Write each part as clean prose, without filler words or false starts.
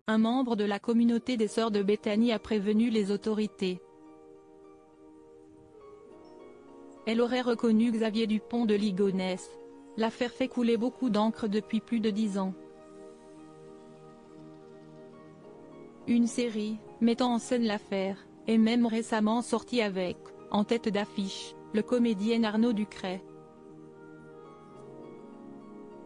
un membre de la communauté des Sœurs de Béthanie a prévenu les autorités. Elle aurait reconnu Xavier Dupont de Ligonnès. L'affaire fait couler beaucoup d'encre depuis plus de 10 ans. Une série, mettant en scène l'affaire, est même récemment sortie avec, en tête d'affiche, le comédien Arnaud Ducret.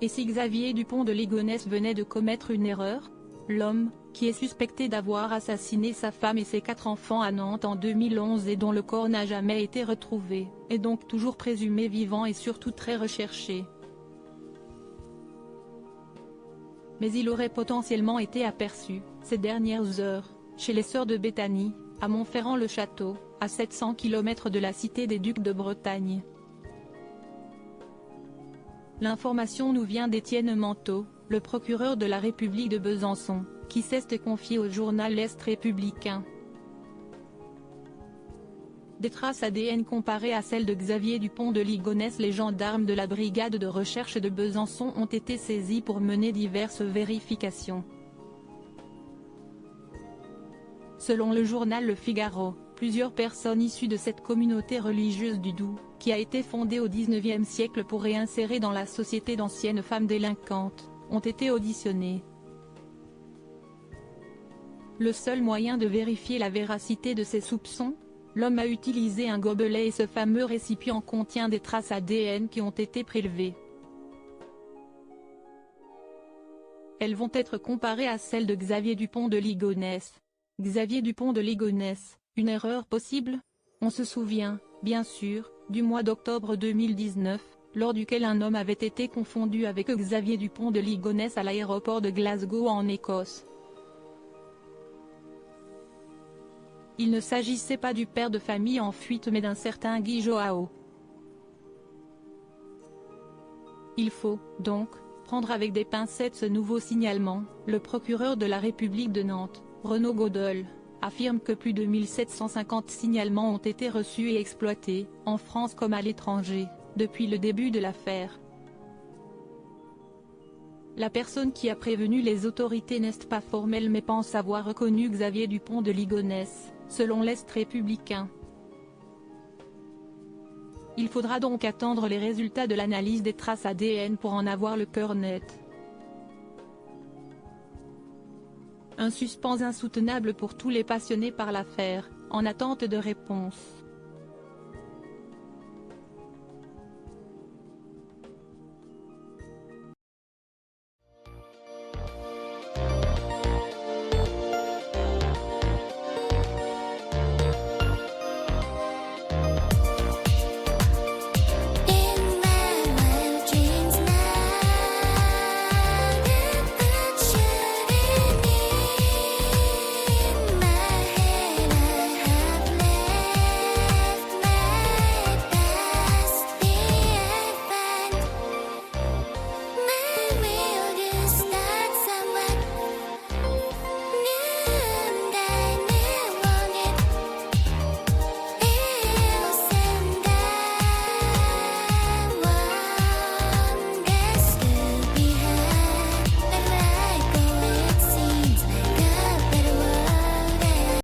Et si Xavier Dupont de Ligonnès venait de commettre une erreur? L'homme, qui est suspecté d'avoir assassiné sa femme et ses 4 enfants à Nantes en 2011 et dont le corps n'a jamais été retrouvé, est donc toujours présumé vivant et surtout très recherché. Mais il aurait potentiellement été aperçu, ces dernières heures, chez les Sœurs de Béthanie, à Montferrand-le-Château, à 700 km de la cité des Ducs de Bretagne. L'information nous vient d'Étienne Manteau, le procureur de la République de Besançon, qui s'est confié au journal L'Est républicain. Des traces ADN comparées à celles de Xavier Dupont de Ligonnès. Les gendarmes de la brigade de recherche de Besançon ont été saisis pour mener diverses vérifications. Selon le journal Le Figaro, plusieurs personnes issues de cette communauté religieuse du Doubs, qui a été fondée au XIXe siècle pour réinsérer dans la société d'anciennes femmes délinquantes, ont été auditionnées. Le seul moyen de vérifier la véracité de ces soupçons? L'homme a utilisé un gobelet et ce fameux récipient contient des traces ADN qui ont été prélevées. Elles vont être comparées à celles de Xavier Dupont de Ligonnès. Xavier Dupont de Ligonnès, une erreur possible? On se souvient, bien sûr, du mois d'octobre 2019, lors duquel un homme avait été confondu avec Xavier Dupont de Ligonnès à l'aéroport de Glasgow en Écosse. Il ne s'agissait pas du père de famille en fuite mais d'un certain Guy Joao. Il faut, donc, prendre avec des pincettes ce nouveau signalement. Le procureur de la République de Nantes, Renaud Godel, affirme que plus de 1750 signalements ont été reçus et exploités, en France comme à l'étranger, depuis le début de l'affaire. La personne qui a prévenu les autorités n'est pas formelle mais pense avoir reconnu Xavier Dupont de Ligonnès, selon l'Est républicain. Il faudra donc attendre les résultats de l'analyse des traces ADN pour en avoir le cœur net. Un suspens insoutenable pour tous les passionnés par l'affaire, en attente de réponse.